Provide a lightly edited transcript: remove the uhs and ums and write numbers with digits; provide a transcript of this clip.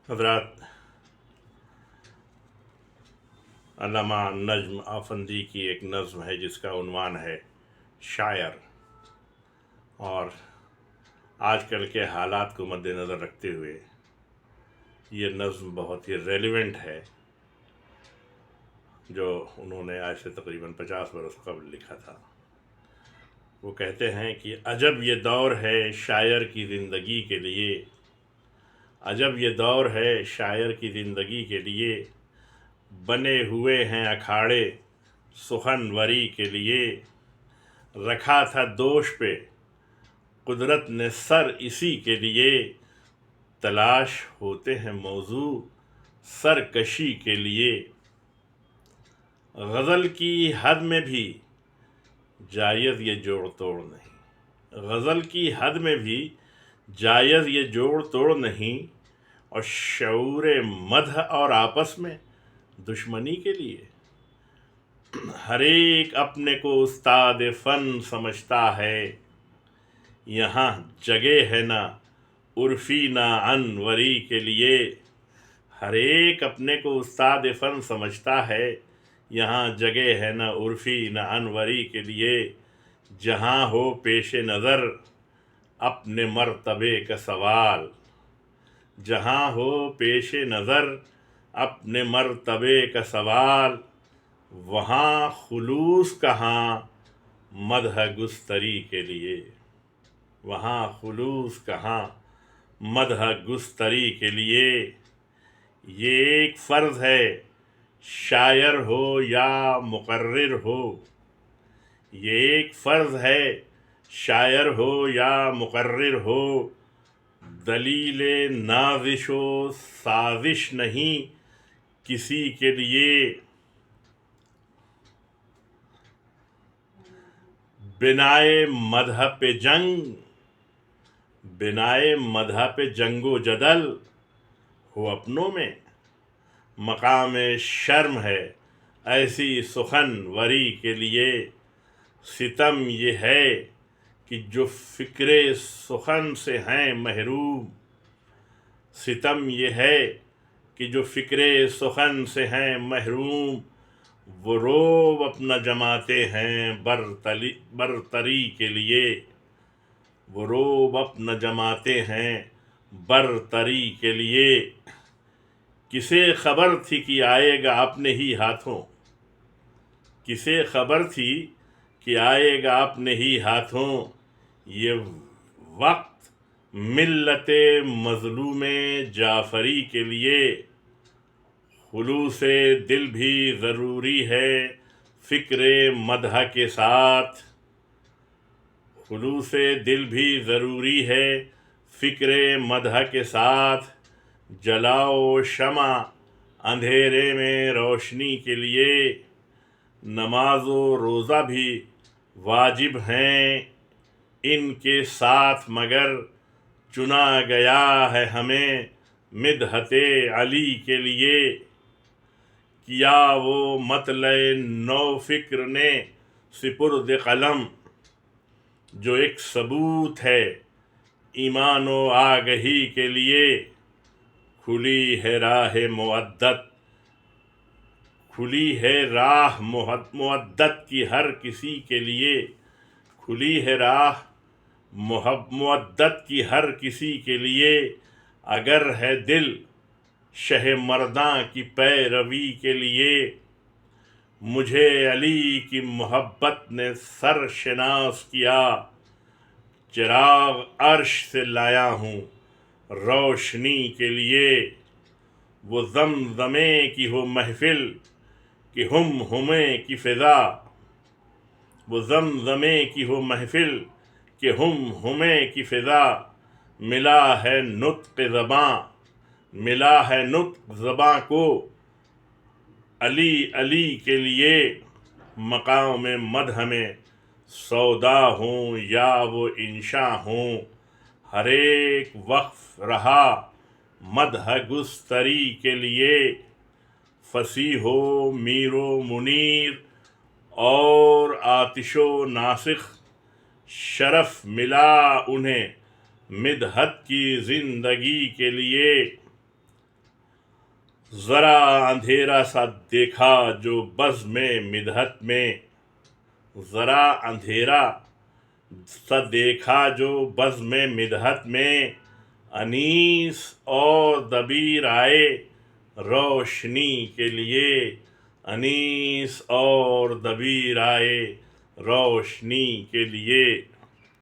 حضرات، علامہ نجم آفندی کی ایک نظم ہے جس کا عنوان ہے شاعر، اور آج کل کے حالات کو مد نظر رکھتے ہوئے یہ نظم بہت ہی ریلیونٹ ہے، جو انہوں نے آج سے تقریباً 50 برس قبل لکھا تھا۔ وہ کہتے ہیں کہ عجب یہ دور ہے شاعر کی زندگی کے لیے، عجب یہ دور ہے شاعر کی زندگی کے لیے، بنے ہوئے ہیں اکھاڑے سخن وری کے لیے، رکھا تھا دوش پہ قدرت نے سر اسی کے لیے، تلاش ہوتے ہیں موضوع سرکشی کے لیے، غزل کی حد میں بھی جائز یہ جوڑ توڑ نہیں، غزل کی حد میں بھی جائز یہ جوڑ توڑ نہیں، اور شعور مدح اور آپس میں دشمنی کے لیے، ہر ایک اپنے کو استاد فن سمجھتا ہے، یہاں جگہ ہے نہ عرفی نہ انوری کے لیے، ہر ایک اپنے کو استاد فن سمجھتا ہے، یہاں جگہ ہے نہ عرفی نہ انوری کے لیے، جہاں ہو پیش نظر اپنے مرتبے کا سوال، جہاں ہو پیش نظر اپنے مرتبے کا سوال، وہاں خلوص کہاں مدح گستری کے لیے، وہاں خلوص کہاں مدح گستری کے لیے، یہ ایک فرض ہے شاعر ہو یا مقرر ہو، یہ ایک فرض ہے شاعر ہو یا مقرر ہو، دلیل نازش و سازش نہیں کسی کے لیے، بنائے مدح پہ جنگ، بنائے مدح پہ جنگ و جدل ہو اپنوں میں، مقام شرم ہے ایسی سخن وری کے لیے، ستم یہ ہے کہ جو فکر سخن سے ہیں محروم، ستم یہ ہے کہ جو فکر سخن سے ہیں محروم، وہ روب اپنا جماتے ہیں برتری کے لیے، وہ روب اپنا جماتے ہیں برتری کے لیے، کسے خبر تھی کہ آئے گا اپنے ہی ہاتھوں، کسے خبر تھی کہ آئے گا اپنے ہی ہاتھوں، یہ وقت ملت مظلوم جعفری کے لیے، خلوص دل بھی ضروری ہے فکر مدح کے ساتھ، خلوص دل بھی ضروری ہے فکر مدح کے ساتھ، جلاؤ شمع اندھیرے میں روشنی کے لیے، نماز و روزہ بھی واجب ہیں ان کے ساتھ، مگر چنا گیا ہے ہمیں مدحت علی کے لیے، کیا وہ مطلع نو فکر نے سپرد قلم، جو ایک ثبوت ہے ایمان و آگہی کے لیے، کھلی ہے راہ مودت، کھلی ہے راہ مودت کی ہر کسی کے لیے، کھلی ہے راہ مودت کی ہر کسی کے لیے، اگر ہے دل شہ مرداں کی پیروی کے لیے، مجھے علی کی محبت نے سرشناس کیا، چراغ عرش سے لایا ہوں روشنی کے لیے، وہ زمزمے کی ہو محفل کہ ہم ہمیں کی فضا، وہ زمزمے کی ہو محفل کہ ہم ہمیں کی فضا، ملا ہے نطق زباں، ملا ہے نطق زباں کو علی علی کے لیے، مقام مدح میں سودا ہوں یا وہ انشا ہوں، ہر ایک وقف رہا مدح گستری کے لیے، فصیح و میر و منیر اور آتش و ناسخ، شرف ملا انہیں مدحت کی زندگی کے لیے، ذرا اندھیرا سا دیکھا جو بزم مدحت میں، ذرا اندھیرا سا دیکھا جو بزم مدحت میں، انیس اور دبیر آئے روشنی کے لیے، انیس اور دبیر آئے روشنی کے لیے۔